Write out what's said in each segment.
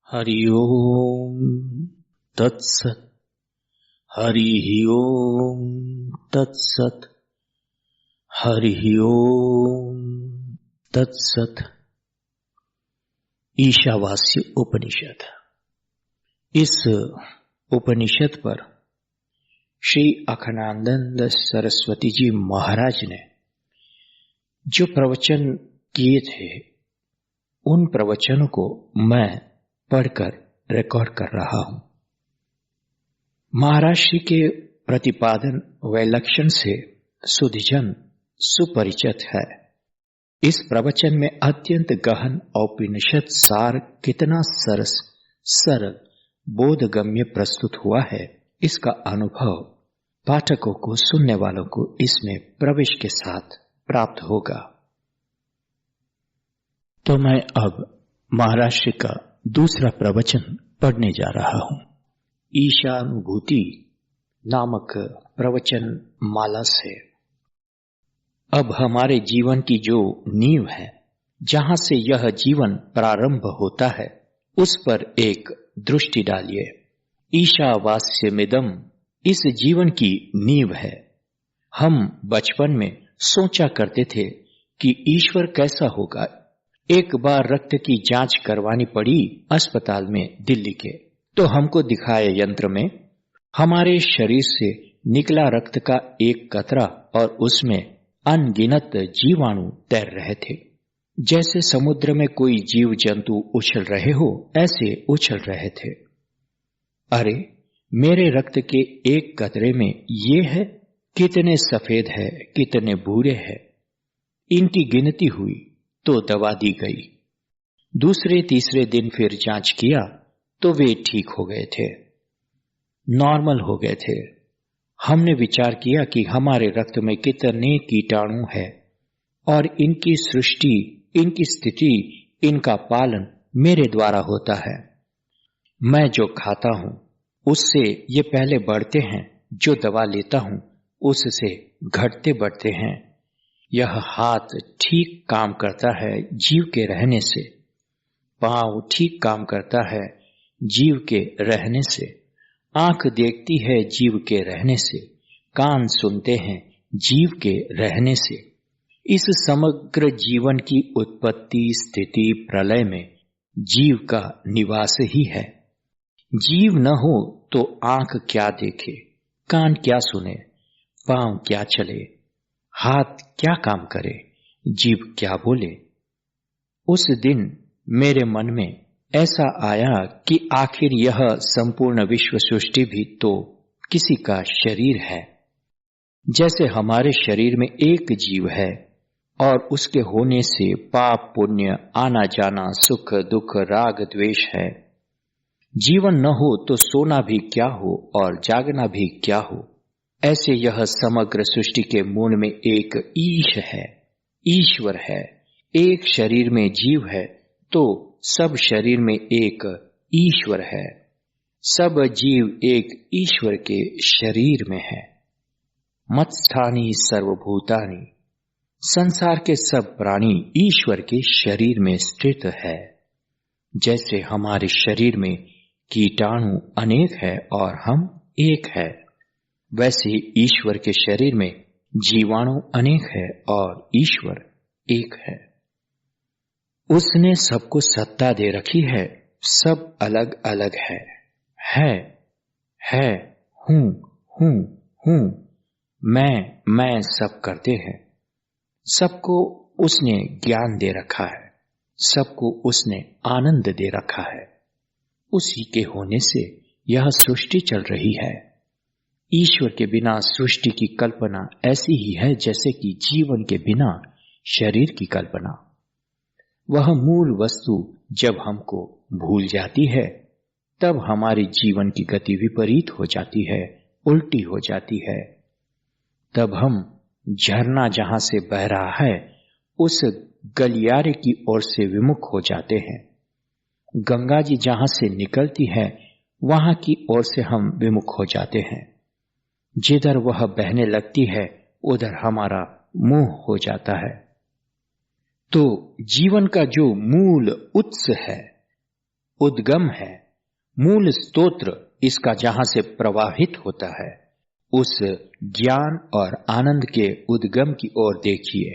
हरि ओम तत्सत। हरि ओम तत्सत। हरि ओम तत्सत। ईशावास्य उपनिषद। इस उपनिषद पर श्री अखंडानंद सरस्वती जी महाराज ने जो प्रवचन किए थे, उन प्रवचनों को मैं पढ़कर रिकॉर्ड कर रहा हूं। महाराज श्री के प्रतिपादन व लक्षण से सुधिजन सुपरिचित है। इस प्रवचन में अत्यंत गहन औपनिषद सार कितना सरस सरल बोधगम्य प्रस्तुत हुआ है, इसका अनुभव पाठकों को, सुनने वालों को इसमें प्रवेश के साथ प्राप्त होगा। तो मैं अब महाराज श्री का दूसरा प्रवचन पढ़ने जा रहा हूं। ईशानुभूति नामक प्रवचन माला से अब हमारे जीवन की जो नींव है, जहां से यह जीवन प्रारंभ होता है, उस पर एक दृष्टि डालिए। ईशावास्यमिदम् इस जीवन की नींव है। हम बचपन में सोचा करते थे कि ईश्वर कैसा होगा। एक बार रक्त की जांच करवानी पड़ी अस्पताल में दिल्ली के, तो हमको दिखाए यंत्र में हमारे शरीर से निकला रक्त का एक कतरा और उसमें अनगिनत जीवाणु तैर रहे थे। जैसे समुद्र में कोई जीव जंतु उछल रहे हो, ऐसे उछल रहे थे। अरे, मेरे रक्त के एक कतरे में ये है, कितने सफेद है, कितने भूरे है। इनकी गिनती हुई तो दवा दी गई। दूसरे तीसरे दिन फिर जांच किया तो वे ठीक हो गए थे, नॉर्मल हो गए थे। हमने विचार किया कि हमारे रक्त में कितने कीटाणु हैं और इनकी सृष्टि, इनकी स्थिति, इनका पालन मेरे द्वारा होता है। मैं जो खाता हूं उससे ये पहले बढ़ते हैं, जो दवा लेता हूं उससे घटते बढ़ते हैं। यह हाथ ठीक काम करता है जीव के रहने से, पांव ठीक काम करता है जीव के रहने से, आंख देखती है जीव के रहने से, कान सुनते हैं जीव के रहने से। इस समग्र जीवन की उत्पत्ति, स्थिति, प्रलय में जीव का निवास ही है। जीव न हो तो आंख क्या देखे, कान क्या सुने, पांव क्या चले, हाथ क्या काम करे, जीव क्या बोले। उस दिन मेरे मन में ऐसा आया कि आखिर यह संपूर्ण विश्व सृष्टि भी तो किसी का शरीर है। जैसे हमारे शरीर में एक जीव है और उसके होने से पाप पुण्य, आना जाना, सुख दुख, राग द्वेष है। जीवन न हो तो सोना भी क्या हो और जागना भी क्या हो। ऐसे यह समग्र सृष्टि के मूल में एक ईश है, ईश्वर है। एक शरीर में जीव है तो सब शरीर में एक ईश्वर है। सब जीव एक ईश्वर के शरीर में है। मत्स्थानी सर्वभूतानि, संसार के सब प्राणी ईश्वर के शरीर में स्थित है। जैसे हमारे शरीर में कीटाणु अनेक है और हम एक है, वैसे ईश्वर के शरीर में जीवाणु अनेक है और ईश्वर एक है। उसने सबको सत्ता दे रखी है, सब अलग अलग है, है, हूं, मैं सब करते हैं। सबको उसने ज्ञान दे रखा है, सबको उसने आनंद दे रखा है। उसी के होने से यह सृष्टि चल रही है। ईश्वर के बिना सृष्टि की कल्पना ऐसी ही है जैसे कि जीवन के बिना शरीर की कल्पना। वह मूल वस्तु जब हमको भूल जाती है, तब हमारे जीवन की गति विपरीत हो जाती है, उल्टी हो जाती है। तब हम झरना जहां से बह रहा है, उस गलियारे की ओर से विमुख हो जाते हैं। गंगा जी जहां से निकलती है, वहां की ओर से हम विमुख हो जाते हैं। जिधर वह बहने लगती है, उधर हमारा मुंह हो जाता है। तो जीवन का जो मूल उत्स है, उद्गम है, मूल स्तोत्र इसका जहां से प्रवाहित होता है, उस ज्ञान और आनंद के उद्गम की ओर देखिए।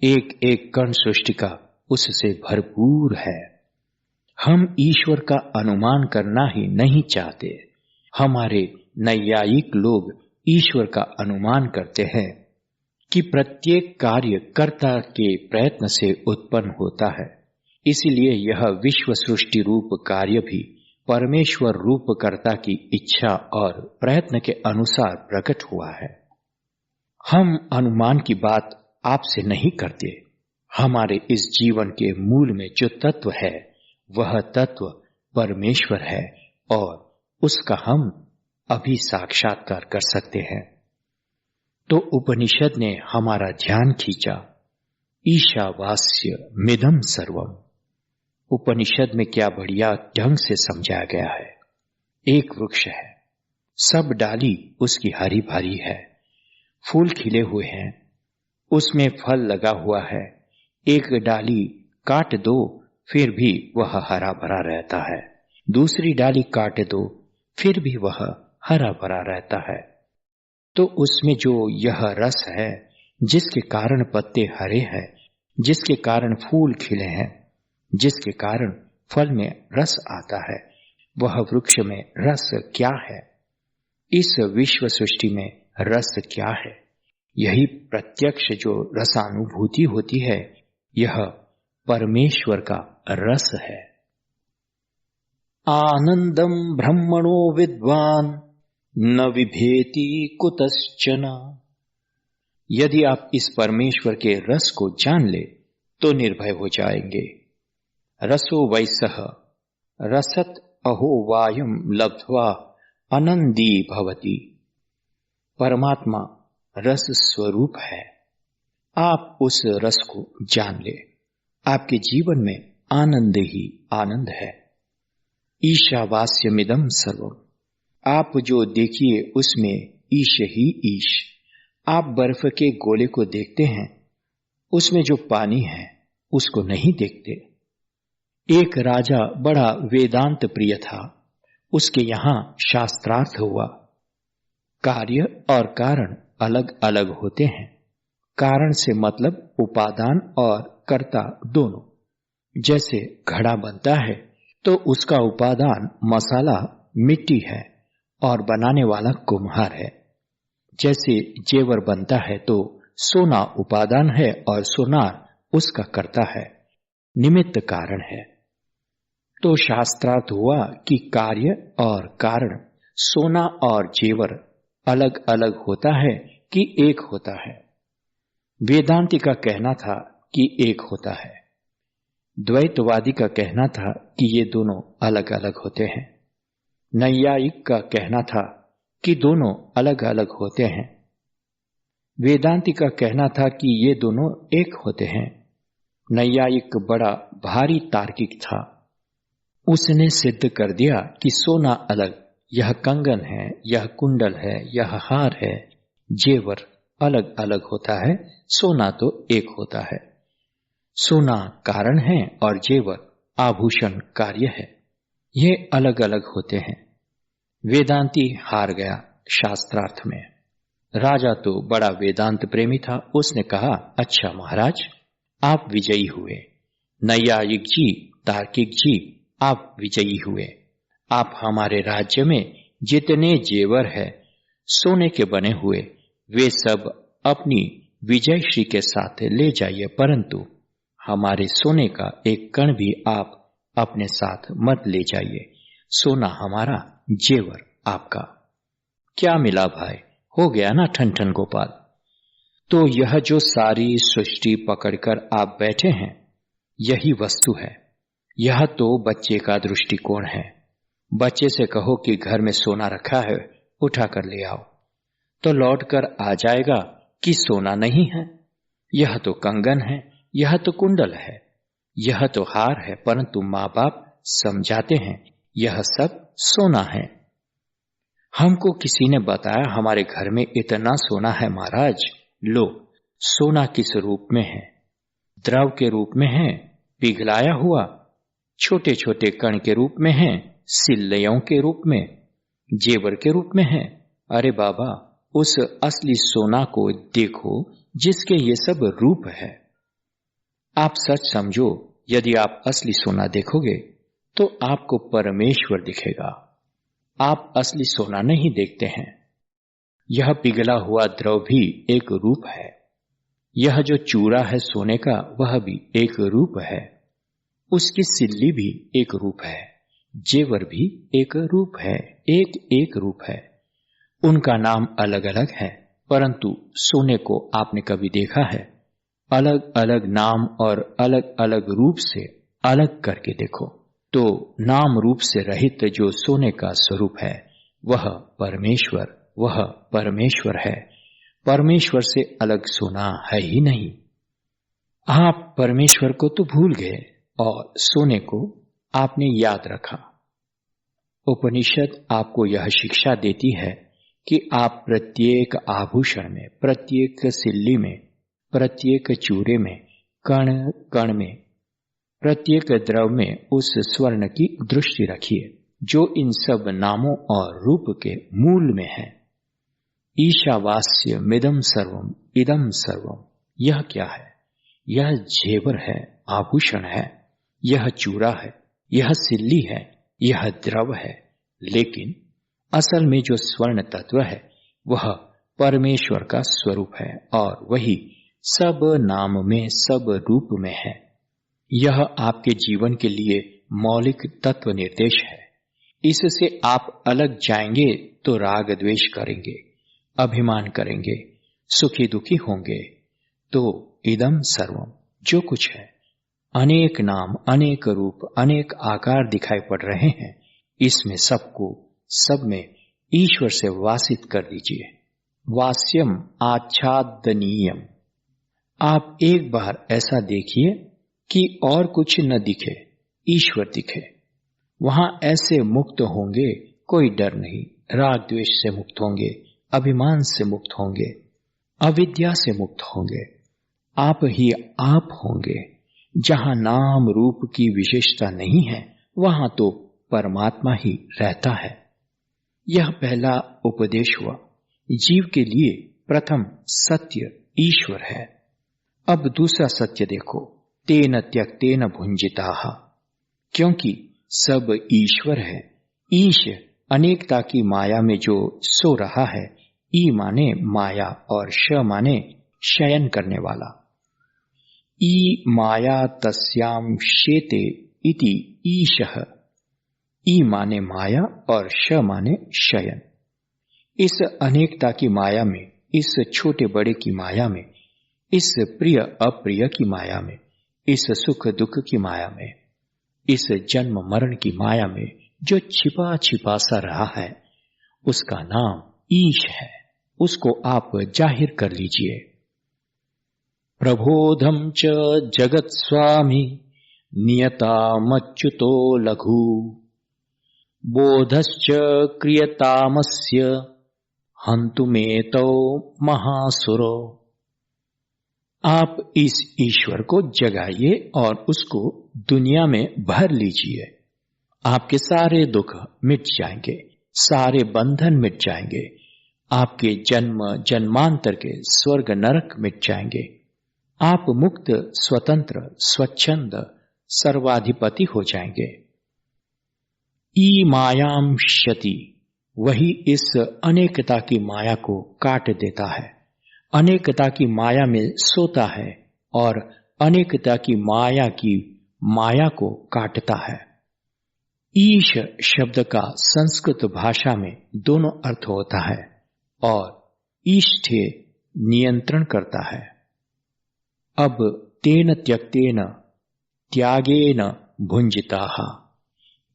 एक एक कण सृष्टि का उससे भरपूर है। हम ईश्वर का अनुमान करना ही नहीं चाहते। हमारे नैयायिक लोग ईश्वर का अनुमान करते हैं कि प्रत्येक कार्य कर्ता के प्रयत्न से उत्पन्न होता है, इसलिए यह विश्व सृष्टि रूप कार्य भी परमेश्वर रूप कर्ता की इच्छा और प्रयत्न के अनुसार प्रकट हुआ है। हम अनुमान की बात आपसे नहीं करते। हमारे इस जीवन के मूल में जो तत्व है, वह तत्व परमेश्वर है और उसका हम अभी साक्षात्कार कर सकते हैं। तो उपनिषद ने हमारा ध्यान खींचा। ईशावास्य मिदम सर्वम। उपनिषद में क्या बढ़िया ढंग से समझाया गया है। एक वृक्ष है, सब डाली उसकी हरी भरी है, फूल खिले हुए हैं, उसमें फल लगा हुआ है। एक डाली काट दो फिर भी वह हरा भरा रहता है, दूसरी डाली काट दो फिर भी वह हरा भरा रहता है। तो उसमें जो यह रस है, जिसके कारण पत्ते हरे हैं, जिसके कारण फूल खिले हैं, जिसके कारण फल में रस आता है, वह वृक्ष में रस क्या है? इस विश्व सृष्टि में रस क्या है? यही प्रत्यक्ष जो रसानुभूति होती है, यह परमेश्वर का रस है। आनंदम ब्रह्मणो विद्वान न विभेति कुतश्चन। यदि आप इस परमेश्वर के रस को जान ले तो निर्भय हो जाएंगे। रसो वैसह रसत अहो वायुम लब्ध्वा आनंदी भवति। परमात्मा रस स्वरूप है। आप उस रस को जान ले, आपके जीवन में आनंद ही आनंद है। ईशावास्यमिदं सर्वम। आप जो देखिए उसमें ईश ही ईश। आप बर्फ के गोले को देखते हैं, उसमें जो पानी है उसको नहीं देखते। एक राजा बड़ा वेदांत प्रिय था, उसके यहां शास्त्रार्थ हुआ। कार्य और कारण अलग अलग होते हैं। कारण से मतलब उपादान और कर्ता दोनों। जैसे घड़ा बनता है तो उसका उपादान मसाला मिट्टी है और बनाने वाला कुम्हार है। जैसे जेवर बनता है तो सोना उपादान है और सोनार उसका कर्ता है, निमित्त कारण है। तो शास्त्रार्थ हुआ कि कार्य और कारण, सोना और जेवर अलग अलग होता है कि एक होता है। वेदांती का कहना था कि एक होता है। द्वैतवादी का कहना था कि ये दोनों अलग अलग होते हैं। नैयायिक का कहना था कि दोनों अलग अलग होते हैं। वेदांती का कहना था कि ये दोनों एक होते हैं। नैयायिक बड़ा भारी तार्किक था। उसने सिद्ध कर दिया कि सोना अलग, यह कंगन है, यह कुंडल है, यह हार है, जेवर अलग अलग होता है, सोना तो एक होता है। सोना कारण है और जेवर आभूषण कार्य है। ये अलग अलग होते हैं। वेदांती हार गया शास्त्रार्थ में। राजा तो बड़ा वेदांत प्रेमी था। उसने कहा, अच्छा महाराज, आप विजयी हुए। नैयायिक जी, तार्किक जी, आप विजयी हुए। आप हमारे राज्य में जितने जेवर है सोने के बने हुए, वे सब अपनी विजयश्री के साथ ले जाइए, परंतु हमारे सोने का एक कण भी आप अपने साथ मत ले जाइए। सोना हमारा, जेवर आपका। क्या मिला भाई? हो गया ना ठन ठन गोपाल। तो यह जो सारी सृष्टि पकड़कर आप बैठे हैं, यही वस्तु है। यह तो बच्चे का दृष्टिकोण है। बच्चे से कहो कि घर में सोना रखा है, उठा कर ले आओ, तो लौट कर आ जाएगा कि सोना नहीं है। यह तो कंगन है, यह तो कुंडल है, यह तो हार है, परंतु माँ बाप समझाते हैं यह सब सोना है। हमको किसी ने बताया हमारे घर में इतना सोना है महाराज। लो, सोना किस रूप में है? द्रव के रूप में है, पिघलाया हुआ, छोटे छोटे कण के रूप में हैं, सिल्लियों के रूप में, जेवर के रूप में हैं। अरे बाबा, उस असली सोना को देखो जिसके ये सब रूप है। आप सच समझो, यदि आप असली सोना देखोगे तो आपको परमेश्वर दिखेगा। आप असली सोना नहीं देखते हैं। यह पिघला हुआ द्रव भी एक रूप है। यह जो चूरा है सोने का, वह भी एक रूप है। उसकी सिल्ली भी एक रूप है, जेवर भी एक रूप है, एक एक रूप है। उनका नाम अलग अलग है, परंतु सोने को आपने कभी देखा है? अलग अलग नाम और अलग अलग रूप से अलग करके देखो तो नाम रूप से रहित जो सोने का स्वरूप है वह परमेश्वर है। परमेश्वर से अलग सोना है ही नहीं। आप परमेश्वर को तो भूल गए और सोने को आपने याद रखा। उपनिषद आपको यह शिक्षा देती है कि आप प्रत्येक आभूषण में, प्रत्येक सिल्ली में, प्रत्येक चूरे में, कण कण में, प्रत्येक द्रव में उस स्वर्ण की दृष्टि रखिए जो इन सब नामों और रूप के मूल में है। ईशावास्य मिदम सर्वम इदम सर्वम। यह क्या है? यह जेवर है, आभूषण है, यह चूरा है, यह सिल्ली है, यह द्रव है। लेकिन असल में जो स्वर्ण तत्व है वह परमेश्वर का स्वरूप है और वही सब नाम में, सब रूप में है। यह आपके जीवन के लिए मौलिक तत्व निर्देश है। इससे आप अलग जाएंगे तो राग द्वेष करेंगे, अभिमान करेंगे, सुखी दुखी होंगे। तो इदम सर्वम जो कुछ है, अनेक नाम, अनेक रूप, अनेक आकार दिखाई पड़ रहे हैं, इसमें सबको, सब में ईश्वर से वासित कर दीजिए। वास्यम आच्छादनीयम। आप एक बार ऐसा देखिए कि और कुछ न दिखे, ईश्वर दिखे। वहां ऐसे मुक्त होंगे, कोई डर नहीं, राग द्वेष से मुक्त होंगे, अभिमान से मुक्त होंगे, अविद्या से मुक्त होंगे। आप ही आप होंगे। जहां नाम रूप की विशेषता नहीं है वहां तो परमात्मा ही रहता है। यह पहला उपदेश हुआ। जीव के लिए प्रथम सत्य ईश्वर है। अब दूसरा सत्य देखो, तेन त्यक्तेन भुंजिताः। क्योंकि सब ईश्वर है। ईश अनेकता की माया में जो सो रहा है, ई माने माया और श माने शयन करने वाला। ई माया तस्याम शेते इति ईशः। ई माने माया और श माने शयन। इस अनेकता की माया में, इस छोटे बड़े की माया में, इस प्रिय अप्रिय की माया में, इस सुख दुख की माया में, इस जन्म मरण की माया में जो छिपा छिपा सा रहा है उसका नाम ईश है। उसको आप जाहिर कर लीजिए। प्रबोधम च जगत स्वामी नियतामच्युतो लघु बोधश्च क्रियतामस्य हन्तुमेतो महासुरो। आप इस ईश्वर को जगाइए और उसको दुनिया में भर लीजिए। आपके सारे दुख मिट जाएंगे, सारे बंधन मिट जाएंगे, आपके जन्म जन्मांतर के स्वर्ग नरक मिट जाएंगे। आप मुक्त, स्वतंत्र, स्वच्छंद, सर्वाधिपति हो जाएंगे। ई मायाम क्षति, वही इस अनेकता की माया को काट देता है, अनेकता की माया में सोता है और अनेकता की माया को काटता है। ईश शब्द का संस्कृत भाषा में दोनों अर्थ होता है और ईष्ठे नियंत्रण करता है। अब तेन त्यक्तेन त्यागेन भुंजिताः।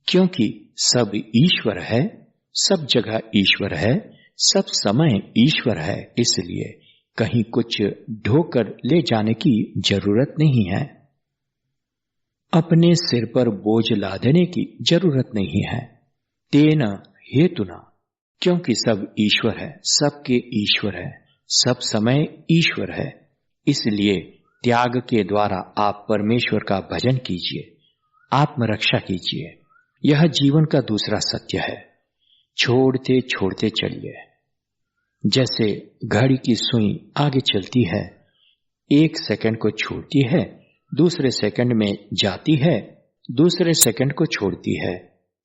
क्योंकि सब ईश्वर है, सब जगह ईश्वर है, सब समय ईश्वर है, इसलिए कहीं कुछ ढोकर ले जाने की जरूरत नहीं है। अपने सिर पर बोझ लादने की जरूरत नहीं है। तेन हेतुना, क्योंकि सब ईश्वर है, सबके ईश्वर है, सब समय ईश्वर है, इसलिए त्याग के द्वारा आप परमेश्वर का भजन कीजिए। आत्मरक्षा कीजिए। यह जीवन का दूसरा सत्य है। छोड़ते छोड़ते चलिए। जैसे घड़ी की सुई आगे चलती है, 1 सेकंड को छोड़ती है, दूसरे सेकंड में जाती है, दूसरे सेकंड को छोड़ती है,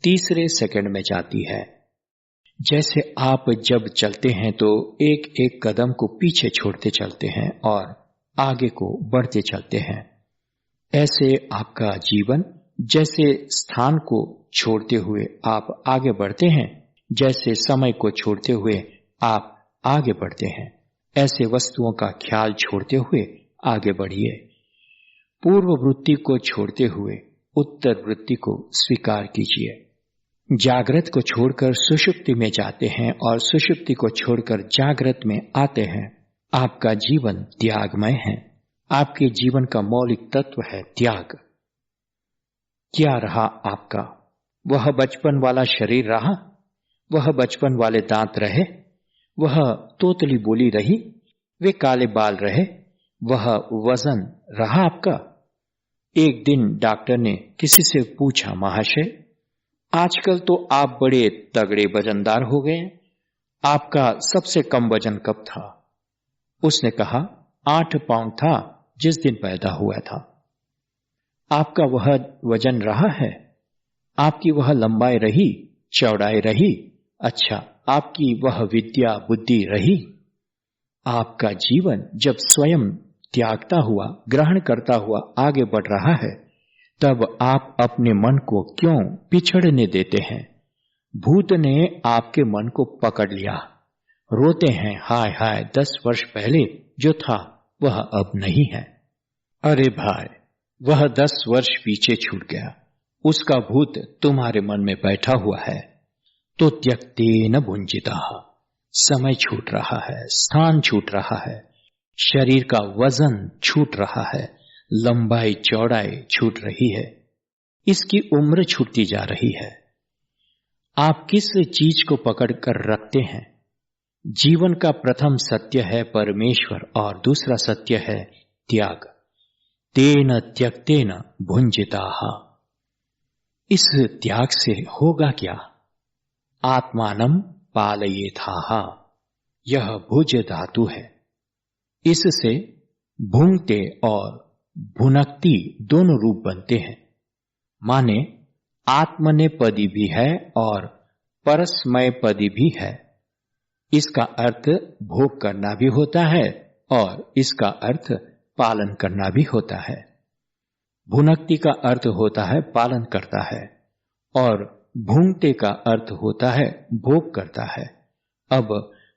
तीसरे सेकंड में जाती है। जैसे आप जब चलते हैं तो एक एक कदम को पीछे छोड़ते चलते हैं और आगे को बढ़ते चलते हैं। ऐसे आपका जीवन जैसे स्थान को छोड़ते हुए आप आगे बढ़ते हैं, जैसे समय को छोड़ते हुए आप आगे बढ़ते हैं, ऐसे वस्तुओं का ख्याल छोड़ते हुए आगे बढ़िए। पूर्व वृत्ति को छोड़ते हुए उत्तर वृत्ति को स्वीकार कीजिए। जागृत को छोड़कर सुषुप्ति में जाते हैं और सुषुप्ति को छोड़कर जागृत में आते हैं। आपका जीवन त्यागमय है। आपके जीवन का मौलिक तत्व है त्याग। क्या रहा आपका? वह बचपन वाला शरीर रहा? वह बचपन वाले दांत रहे? वह तोतली बोली रही? वे काले बाल रहे? वह वजन रहा आपका? एक दिन डॉक्टर ने किसी से पूछा, महाशय, आजकल तो आप बड़े तगड़े वजनदार हो गए, आपका सबसे कम वजन कब था? उसने कहा, 8 पाउंड था जिस दिन पैदा हुआ था। आपका वह वजन रहा है? आपकी वह लंबाई रही, चौड़ाई रही? अच्छा, आपकी वह विद्या बुद्धि रही? आपका जीवन जब स्वयं त्यागता हुआ, ग्रहण करता हुआ आगे बढ़ रहा है, तब आप अपने मन को क्यों पिछड़ने देते हैं? भूत ने आपके मन को पकड़ लिया। रोते हैं, हाय हाय, 10 वर्ष पहले जो था वह अब नहीं है। अरे भाई, वह 10 वर्ष पीछे छूट गया। उसका भूत तुम्हारे मन में बैठा हुआ है। तो त्यक्तेन भुंजितः, समय छूट रहा है, स्थान छूट रहा है, शरीर का वजन छूट रहा है, लंबाई चौड़ाई छूट रही है, इसकी उम्र छूटती जा रही है। आप किस चीज को पकड़कर रखते हैं? जीवन का प्रथम सत्य है परमेश्वर और दूसरा सत्य है त्याग। तेन त्यक्तेन भुंजिताः। इस त्याग से होगा क्या? आत्मानं पालयेथाः। यह भुज धातु है। इससे भुंगते और भुनकती दोनों रूप बनते हैं। माने आत्मनेपदी भी है और परस्मयपदी भी है। इसका अर्थ भोग करना भी होता है और इसका अर्थ पालन करना भी होता है। भुनकती का अर्थ होता है पालन करता है और भूंगते का अर्थ होता है भोग करता है। अब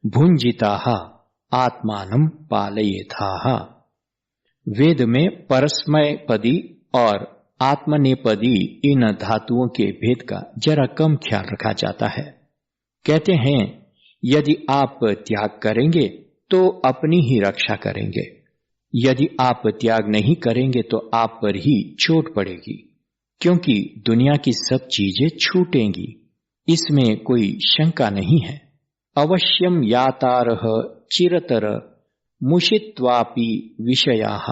भुंजिताः आत्मानं पालयेथाः। वेद में परस्मयपदी और आत्मनेपदी इन धातुओं के भेद का जरा कम ख्याल रखा जाता है। कहते हैं, यदि आप त्याग करेंगे तो अपनी ही रक्षा करेंगे, यदि आप त्याग नहीं करेंगे तो आप पर ही चोट पड़ेगी, क्योंकि दुनिया की सब चीजें छूटेंगी, इसमें कोई शंका नहीं है। अवश्यम यातारः चिरतर मुषित्वापि विषयाः।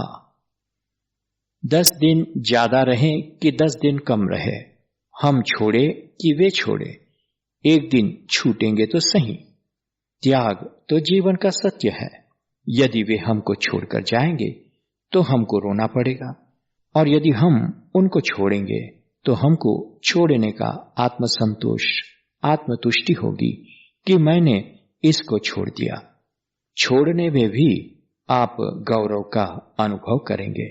10 दिन ज्यादा रहे कि 10 दिन कम रहे, हम छोड़े कि वे छोड़े, एक दिन छूटेंगे तो सही। त्याग तो जीवन का सत्य है। यदि वे हमको छोड़कर जाएंगे तो हमको रोना पड़ेगा, और यदि हम उनको छोड़ेंगे तो हमको छोड़ने का आत्मसंतोष, आत्मतुष्टि होगी कि मैंने इसको छोड़ दिया। छोड़ने में भी आप गौरव का अनुभव करेंगे,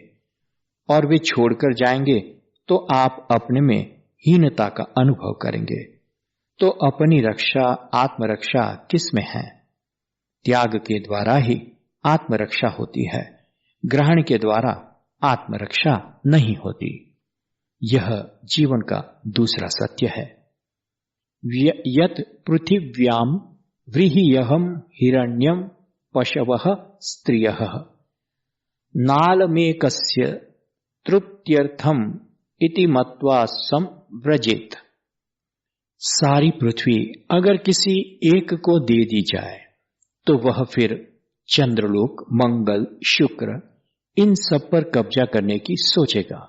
और वे छोड़कर जाएंगे तो आप अपने में हीनता का अनुभव करेंगे। तो अपनी रक्षा, आत्मरक्षा किस में है? त्याग के द्वारा ही आत्मरक्षा होती है, ग्रहण के द्वारा आत्मरक्षा नहीं होती। यह जीवन का दूसरा सत्य है। यत् पृथिव्याम व्रीह्यहं हिरण्यं पशवः स्त्रियः नालमेकस्य तृप्त्यर्थम इति मत्वा संव्रजेत। सारी पृथ्वी अगर किसी एक को दे दी जाए तो वह फिर चंद्रलोक, मंगल, शुक्र, इन सब पर कब्जा करने की सोचेगा।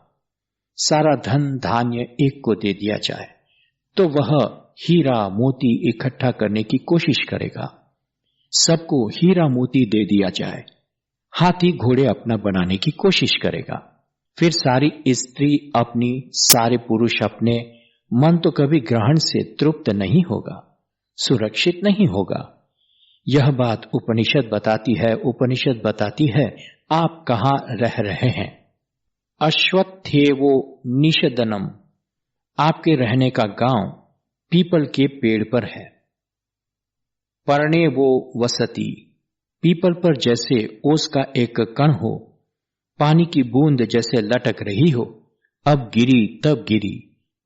सारा धन धान्य एक को दे दिया जाए तो वह हीरा मोती इकट्ठा करने की कोशिश करेगा। सबको हीरा मोती दे दिया जाए, हाथी घोड़े अपना बनाने की कोशिश करेगा। फिर सारी स्त्री अपनी, सारे पुरुष अपने, मन तो कभी ग्रहण से तृप्त नहीं होगा, सुरक्षित नहीं होगा। यह बात उपनिषद बताती है। उपनिषद बताती है आप कहां रह रहे हैं। अश्वत्थेवो निषदनम, आपके रहने का गांव पीपल के पेड़ पर है। पर्णे वो वसती, पीपल पर जैसे ओस का एक कण हो, पानी की बूंद जैसे लटक रही हो, अब गिरी तब गिरी,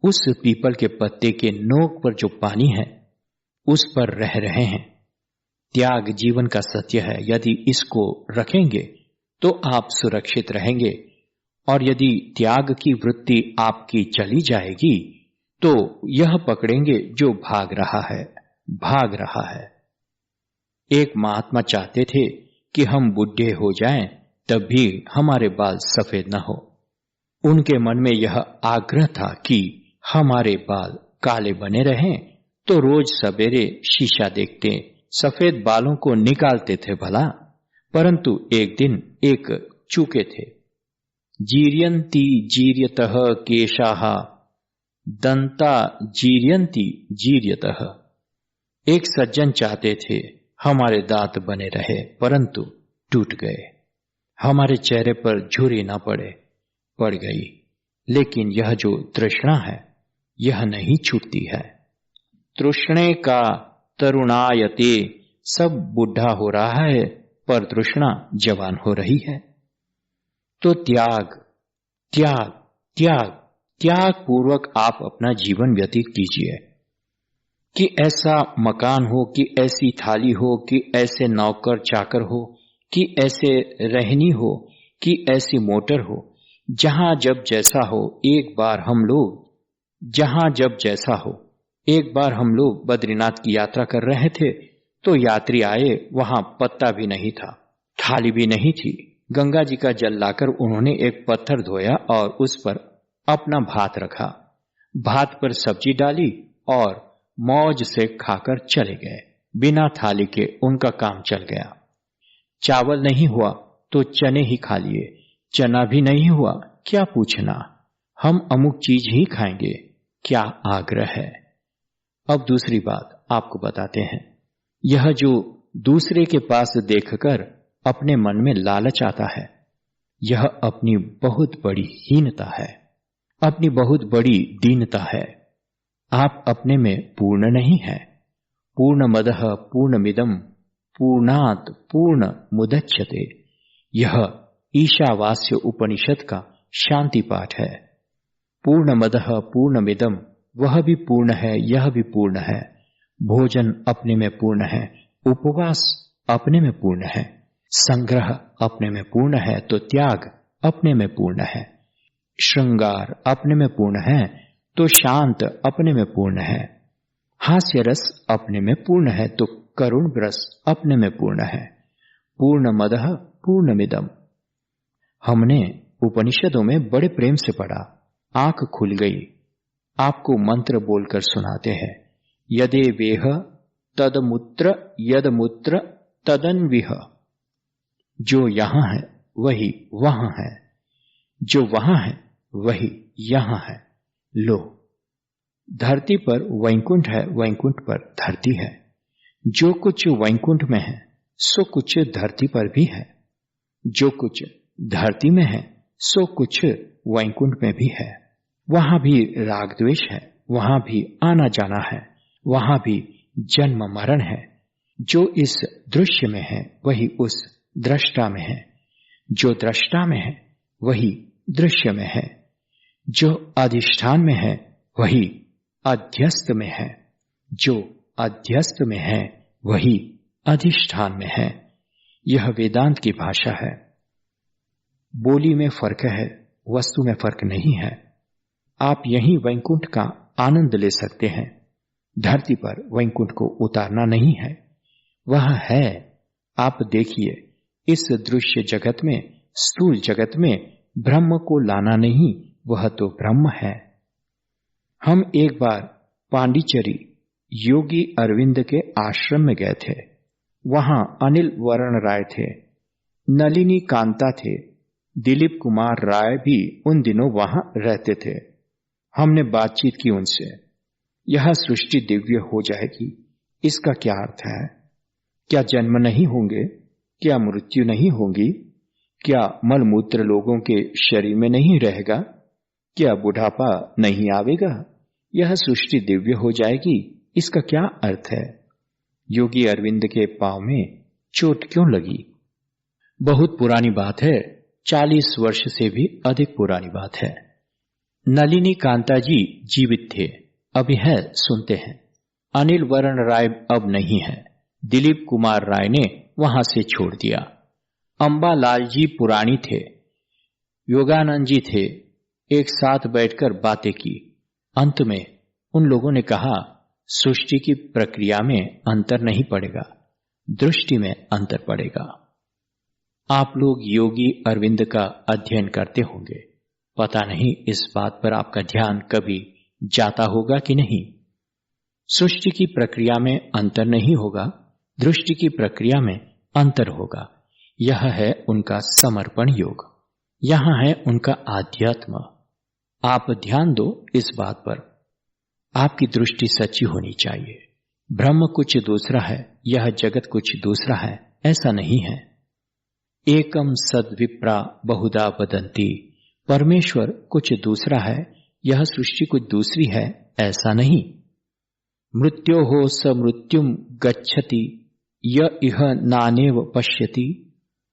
उस पीपल के पत्ते के नोक पर जो पानी है उस पर रह रहे हैं। त्याग जीवन का सत्य है। यदि इसको रखेंगे तो आप सुरक्षित रहेंगे, और यदि त्याग की वृत्ति आपकी चली जाएगी तो यह पकड़ेंगे जो भाग रहा है, भाग रहा है। एक महात्मा चाहते थे कि हम बुढ़े हो जाएं तब भी हमारे बाल सफेद न हो। उनके मन में यह आग्रह था कि हमारे बाल काले बने रहें, तो रोज सवेरे शीशा देखते सफेद बालों को निकालते थे भला। परंतु एक दिन एक चूके थे। जीर्यन्ति जीर्यतः केशाः दंता जीर्यन्ति जीर्यतः। एक सज्जन चाहते थे हमारे दांत बने रहे, परंतु टूट गए। हमारे चेहरे पर झुर्री न पड़ गई। लेकिन यह जो तृष्णा है यह नहीं छूटती है। तृष्णे का तरुणायते, सब बुढ़ा हो रहा है पर तृष्णा जवान हो रही है। तो त्याग त्याग त्याग त्याग पूर्वक आप अपना जीवन व्यतीत कीजिए। कि ऐसा मकान हो, कि ऐसी थाली हो, कि ऐसे नौकर चाकर हो, कि ऐसे रहनी हो, कि ऐसी मोटर हो, जहां जब जैसा हो। एक बार हम लोग बद्रीनाथ की यात्रा कर रहे थे तो यात्री आए, वहां पत्ता भी नहीं था, थाली भी नहीं थी। गंगा जी का जल लाकर उन्होंने एक पत्थर धोया और उस पर अपना भात रखा, भात पर सब्जी डाली और मौज से खाकर चले गए। बिना थाली के उनका काम चल गया। चावल नहीं हुआ तो चने ही खा लिए, चना भी नहीं हुआ क्या पूछना, हम अमुक चीज ही खाएंगे, क्या आग्रह है। अब दूसरी बात आपको बताते हैं। यह जो दूसरे के पास देखकर अपने मन में लालच आता है, यह अपनी बहुत बड़ी हीनता है, अपनी बहुत बड़ी दीनता है। आप अपने में पूर्ण नहीं है। पूर्णमदः पूर्णमिदं पूर्णात् पूर्ण मुदच्यते, यह ईशावास्य उपनिषद का शांति पाठ है। पूर्णमदः पूर्णमिदं, वह भी पूर्ण है, यह भी पूर्ण है। भोजन अपने में पूर्ण है, उपवास अपने में पूर्ण है, संग्रह अपने में पूर्ण है, तो त्याग अपने में पूर्ण है। श्रृंगार अपने में पूर्ण है तो शांत अपने में पूर्ण है। हास्य रस अपने में पूर्ण है तो करुण रस अपने में पूर्ण है। पूर्णमदः पूर्णमिदम्। हमने उपनिषदों में बड़े प्रेम से पढ़ा, आंख खुल गई। आपको मंत्र बोलकर सुनाते हैं। यदे वेह तदमुत्र यदमुत्र तदन्विह। जो यहां है वही वहां है, जो वहां है वही यहां है। लो, धरती पर वैकुंठ है, वैकुंठ पर धरती है। जो कुछ वैकुंठ में है सो कुछ धरती पर भी है, जो कुछ धरती में है सो कुछ वैकुंठ में भी है। वहां भी राग द्वेष है, वहां भी आना जाना है, वहां भी जन्म मरण है। जो इस दृश्य में है वही उस दृष्टा में है, जो दृष्टा में है वही दृश्य में है, जो अधिष्ठान में है वही अध्यस्त में है, जो अध्यस्त में है वही अधिष्ठान में है। यह वेदांत की भाषा है। बोली में फर्क है, वस्तु में फर्क नहीं है। आप यही वैकुंठ का आनंद ले सकते हैं। धरती पर वैकुंठ को उतारना नहीं है, वह है। आप देखिए, इस दृश्य जगत में, स्थूल जगत में ब्रह्म को लाना नहीं, वह तो ब्रह्म है। हम एक बार पांडिचेरी योगी अरविंद के आश्रम में गए थे। वहां अनिल वरण राय थे, नलिनी कांता थे, दिलीप कुमार राय भी उन दिनों वहां रहते थे। हमने बातचीत की उनसे। यह सृष्टि दिव्य हो जाएगी, इसका क्या अर्थ है? क्या जन्म नहीं होंगे? क्या मृत्यु नहीं होगी? क्या मलमूत्र लोगों के शरीर में नहीं रहेगा? क्या बुढ़ापा नहीं आवेगा? यह सृष्टि दिव्य हो जाएगी, इसका क्या अर्थ है? योगी अरविंद के पांव में चोट क्यों लगी? बहुत पुरानी बात है, 40 वर्ष से भी अधिक पुरानी बात है। नलिनी कांता जी जीवित थे, अभी है, सुनते हैं। अनिल वरण राय अब नहीं है। दिलीप कुमार राय ने वहां से छोड़ दिया। अंबालाल जी पुरानी थे, योगानंद जी थे। एक साथ बैठकर बातें की। अंत में उन लोगों ने कहा, सृष्टि की प्रक्रिया में अंतर नहीं पड़ेगा, दृष्टि में अंतर पड़ेगा। आप लोग योगी अरविंद का अध्ययन करते होंगे, पता नहीं इस बात पर आपका ध्यान कभी जाता होगा कि नहीं। सृष्टि की प्रक्रिया में अंतर नहीं होगा, दृष्टि की प्रक्रिया में अंतर होगा। यह है उनका समर्पण योग, यहां है उनका आध्यात्म। आप ध्यान दो इस बात पर। आपकी दृष्टि सच्ची होनी चाहिए। ब्रह्म कुछ दूसरा है, यह जगत कुछ दूसरा है, ऐसा नहीं है। एकम सद्विप्रा बहुधा वदंती, परमेश्वर कुछ दूसरा है, यह सृष्टि कुछ दूसरी है, ऐसा नहीं। मृत्यो हो स मृत्युम गच्छति य इह नानेव पश्यति,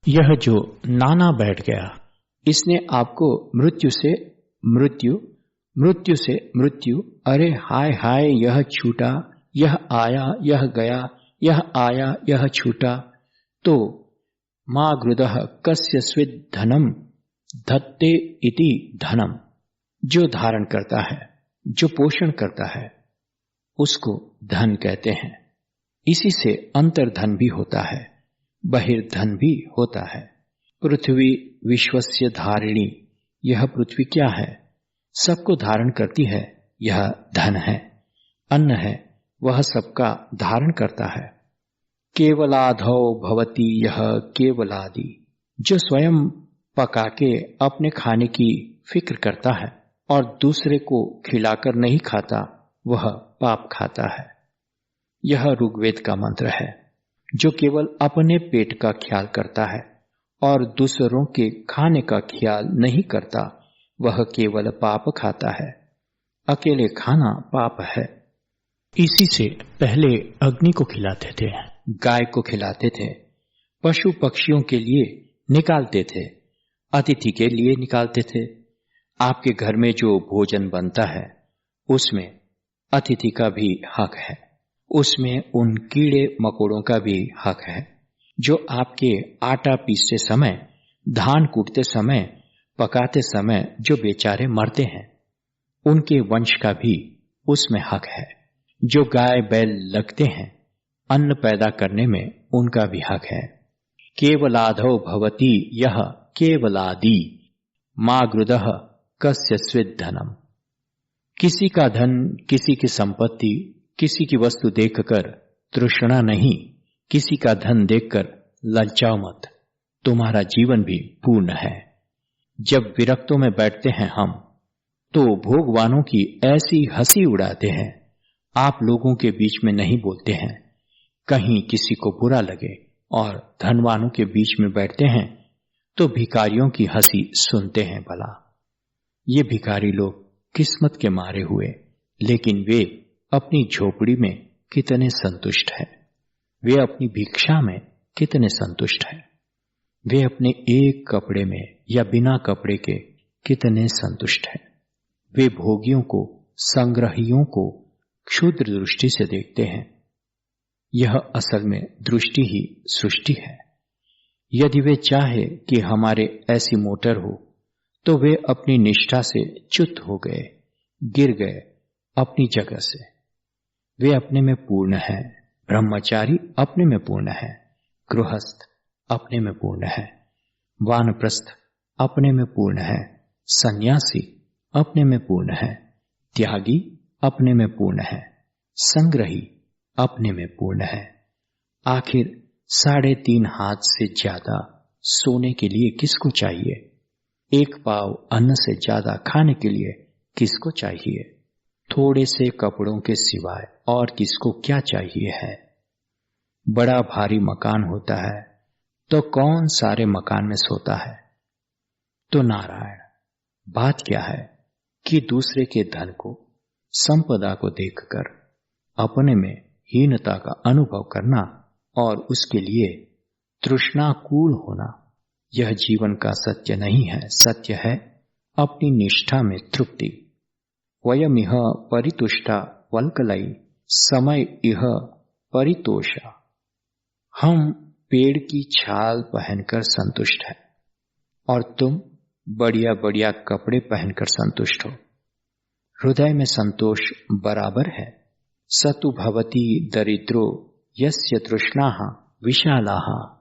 यह जो नाना बैठ गया, इसने आपको मृत्यु से मृत्यु, मृत्यु से मृत्यु, अरे हाय हाय यह छूटा, यह आया यह गया, यह आया यह छूटा। तो मा गृदः कस्य स्विद धनम धत्ते इति धनम, जो धारण करता है, जो पोषण करता है, उसको धन कहते हैं। इसी से अंतर्धन भी होता है, बहिर्धन भी होता है। पृथ्वी विश्वस्य धारिणी, यह पृथ्वी क्या है? सबको धारण करती है, यह धन है, अन्न है, वह सबका धारण करता है। केवलाधौ भवति यह केवलादि, जो स्वयं पका के अपने खाने की फिक्र करता है और दूसरे को खिलाकर नहीं खाता, वह पाप खाता है। यह ऋग्वेद का मंत्र है। जो केवल अपने पेट का ख्याल करता है और दूसरों के खाने का ख्याल नहीं करता, वह केवल पाप खाता है। अकेले खाना पाप है। इसी से पहले अग्नि को खिलाते थे, गाय को खिलाते थे, पशु पक्षियों के लिए निकालते थे, अतिथि के लिए निकालते थे। आपके घर में जो भोजन बनता है, उसमें अतिथि का भी हक है, उसमें उन कीड़े मकोड़ों का भी हक है जो आपके आटा पीसते समय, धान कूटते समय, पकाते समय जो बेचारे मरते हैं, उनके वंश का भी उसमें हक है। जो गाय बैल लगते हैं, अन्न पैदा करने में उनका भी हक है। केवलाधौ भवति यह केवलादि, मा गृदः कस्य स्विद धनम। किसी का धन, किसी की संपत्ति, किसी की वस्तु देखकर तृष्णा नहीं, किसी का धन देखकर ललचाओ मत, तुम्हारा जीवन भी पूर्ण है। जब विरक्तों में बैठते हैं हम, तो भोगवानों की ऐसी हंसी उड़ाते हैं, आप लोगों के बीच में नहीं बोलते हैं, कहीं किसी को बुरा लगे, और धनवानों के बीच में बैठते हैं तो भिखारियों की हंसी सुनते हैं। भला ये भिखारी लोग किस्मत के मारे हुए, लेकिन वे अपनी झोपड़ी में कितने संतुष्ट हैं, वे अपनी भिक्षा में कितने संतुष्ट हैं, वे अपने एक कपड़े में या बिना कपड़े के कितने संतुष्ट हैं। वे भोगियों को, संग्रहियों को क्षुद्र दृष्टि से देखते हैं। यह असल में दृष्टि ही सृष्टि है। यदि वे चाहे कि हमारे ऐसी मोटर हो, तो वे अपनी निष्ठा से च्युत हो गए, गिर गए अपनी जगह से। वे अपने में पूर्ण है, ब्रह्मचारी अपने में पूर्ण है, गृहस्थ अपने में पूर्ण है, वानप्रस्थ अपने में पूर्ण है, सन्यासी अपने में पूर्ण है, त्यागी अपने में पूर्ण है, संग्रही अपने में पूर्ण है। आखिर 3.5 हाथ से ज्यादा सोने के लिए किसको चाहिए? 1 पाव अन्न से ज्यादा खाने के लिए किसको चाहिए? थोड़े से कपड़ों के सिवाय और किसको क्या चाहिए है? बड़ा भारी मकान होता है तो कौन सारे मकान में सोता है? तो नारायण, बात क्या है कि दूसरे के धन को, संपदा को देखकर अपने में हीनता का अनुभव करना और उसके लिए तृष्णाकुल होना, यह जीवन का सत्य नहीं है। सत्य है अपनी निष्ठा में तृप्ति। वयमिह परितुष्टा वल्कलई समय इह परितोषा। हम पेड़ की छाल पहनकर संतुष्ट है और तुम बढ़िया बढ़िया कपड़े पहनकर संतुष्ट हो। हृदय में संतोष बराबर है। सतु भवति दरिद्रो यस्य तृष्णाः विशालाः।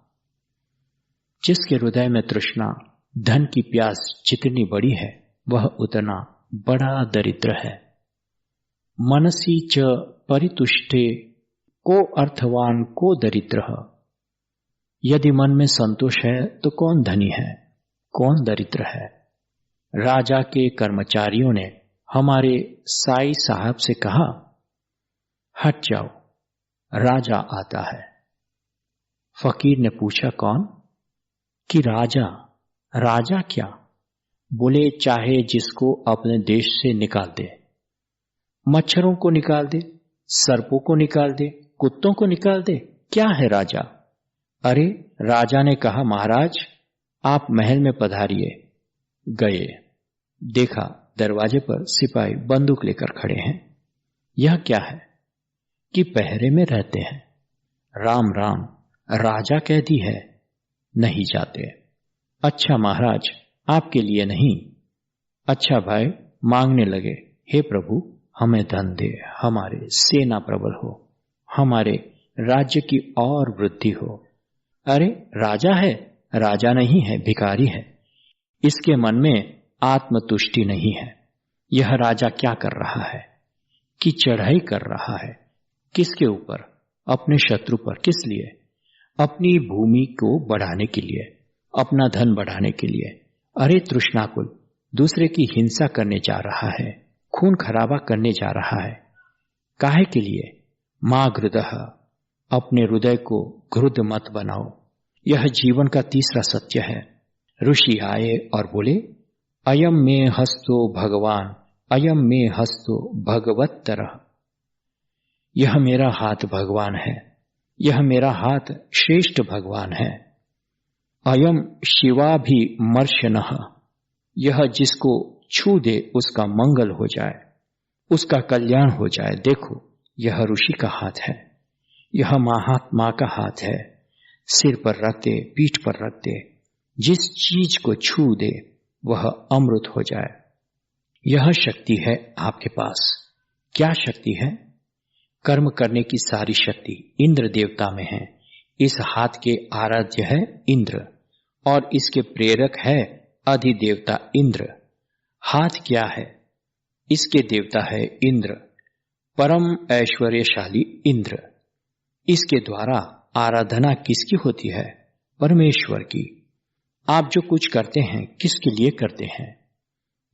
जिसके हृदय में तृष्णा, धन की प्यास जितनी बड़ी है, वह उतना बड़ा दरिद्र है। मनसी च परितुष्टे को अर्थवान को दरिद्रः। यदि मन में संतोष है तो कौन धनी है, कौन दरिद्र है? राजा के कर्मचारियों ने हमारे साई साहब से कहा, हट जाओ, राजा आता है। फकीर ने पूछा, कौन? कि राजा। राजा क्या? बोले, चाहे जिसको अपने देश से निकाल दे, मच्छरों को निकाल दे, सर्पों को निकाल दे, कुत्तों को निकाल दे, क्या है राजा? अरे, राजा ने कहा, महाराज आप महल में पधारिए। गए, देखा दरवाजे पर सिपाही बंदूक लेकर खड़े हैं। यह क्या है कि पहरे में रहते हैं। राम राम, राजा कह दी है, नहीं जाते। अच्छा महाराज, आपके लिए नहीं। अच्छा भाई, मांगने लगे, हे प्रभु हमें धन दे, हमारे सेना प्रबल हो, हमारे राज्य की और वृद्धि हो। अरे, राजा है? राजा नहीं है, भिखारी है। इसके मन में आत्मतुष्टि नहीं है। यह राजा क्या कर रहा है कि चढ़ाई कर रहा है। किसके ऊपर? अपने शत्रु पर। किस लिए? अपनी भूमि को बढ़ाने के लिए, अपना धन बढ़ाने के लिए। अरे तृष्णाकुल, दूसरे की हिंसा करने जा रहा है, खून खराबा करने जा रहा है। काहे के लिए? मां घृदः, अपने हृदय को घृद मत बनाओ। यह जीवन का तीसरा सत्य है। ऋषि आए और बोले, अयम में हस्तो भगवान, अयम में हस्तो भगवत्तरः। यह मेरा हाथ भगवान है, यह मेरा हाथ श्रेष्ठ भगवान है। अयम शिवाभिमर्शनः, यह जिसको छू दे उसका मंगल हो जाए, उसका कल्याण हो जाए। देखो, यह ऋषि का हाथ है, यह महात्मा का हाथ है। सिर पर रख दे, पीठ पर रख दे, जिस चीज को छू दे वह अमृत हो जाए। यह शक्ति है आपके पास। क्या शक्ति है? कर्म करने की सारी शक्ति इंद्र देवता में है। इस हाथ के आराध्य है इंद्र और इसके प्रेरक है अधिदेवता इंद्र। हाथ क्या है? इसके देवता है इंद्र, परम ऐश्वर्यशाली इंद्र। इसके द्वारा आराधना किसकी होती है? परमेश्वर की। आप जो कुछ करते हैं किसके लिए करते हैं?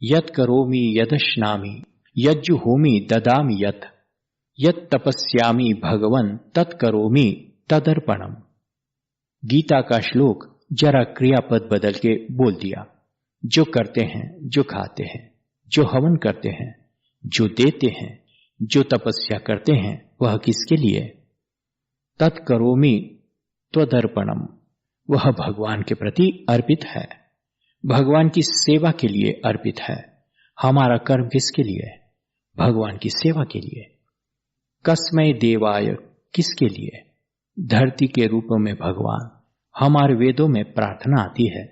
यत् करोमि यदश्नामि यज्जुहोमि ददामि यत् तपस्यामि भगवन् तत् करोमि तदर्पणम्। गीता का श्लोक जरा क्रियापद बदल के बोल दिया। जो करते हैं, जो खाते हैं, जो हवन करते हैं, जो देते हैं, जो तपस्या करते हैं, वह किसके लिए? तत्करोमि त्वदर्पणम्, वह भगवान के प्रति अर्पित है, भगवान की सेवा के लिए अर्पित है। हमारा कर्म किसके लिए? भगवान की सेवा के लिए। कस्मै देवाय, किसके लिए? धरती के रूप में भगवान। हमारे वेदों में प्रार्थना आती है,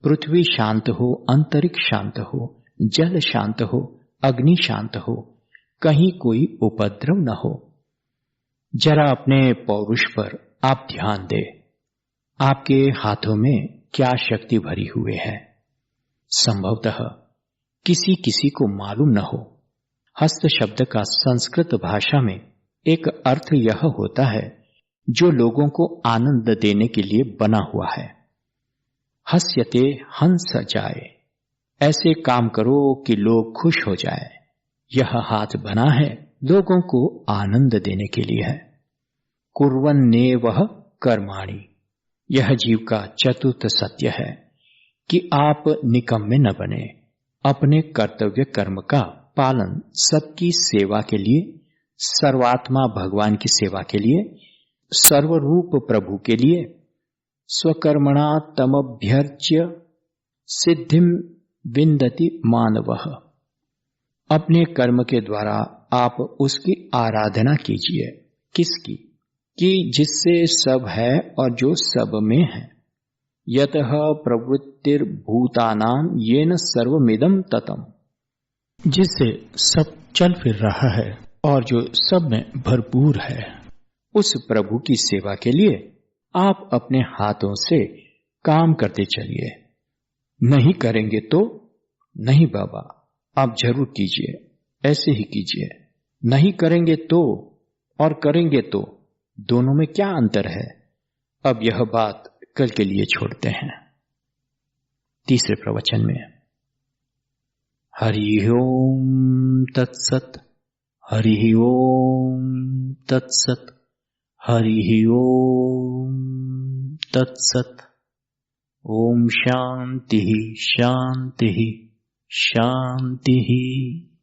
पृथ्वी शांत हो, अंतरिक्ष शांत हो, जल शांत हो, अग्नि शांत हो, कहीं कोई उपद्रव न हो। जरा अपने पौरुष पर आप ध्यान दें। आपके हाथों में क्या शक्ति भरी हुई है? संभवतः किसी किसी को मालूम न हो। हस्त शब्द का संस्कृत भाषा में एक अर्थ यह होता है जो लोगों को आनंद देने के लिए बना हुआ है। हस्यते हंस जाए, ऐसे काम करो कि लोग खुश हो जाए। यह हाथ बना है लोगों को आनंद देने के लिए है। कुर्वन्ने वह कर्माणि, यह जीव का चतुर्थ सत्य है कि आप निकम्मे न बने। अपने कर्तव्य कर्म का पालन सबकी सेवा के लिए, सर्वात्मा भगवान की सेवा के लिए, सर्वरूप प्रभु के लिए, स्वकर्मणा तमभ्यर्च्य सिद्धिम विन्दति मानवः। अपने कर्म के द्वारा आप उसकी आराधना कीजिए। किसकी? कि जिससे सब है और जो सब में है। यतः प्रवृत्तिर्भूतानां येन सर्वमिदं ततम्, जिससे सब चल फिर रहा है और जो सब में भरपूर है। उस प्रभु की सेवा के लिए आप अपने हाथों से काम करते चलिए। नहीं करेंगे तो नहीं बाबा, आप जरूर कीजिए, ऐसे ही कीजिए। नहीं करेंगे तो और करेंगे तो दोनों में क्या अंतर है? अब यह बात कल के लिए छोड़ते हैं। तीसरे प्रवचन में हरि ओम तत्सत, हरि ओम तत्सत, हरि ओम तत्सत। ओम शांति शांति शांति।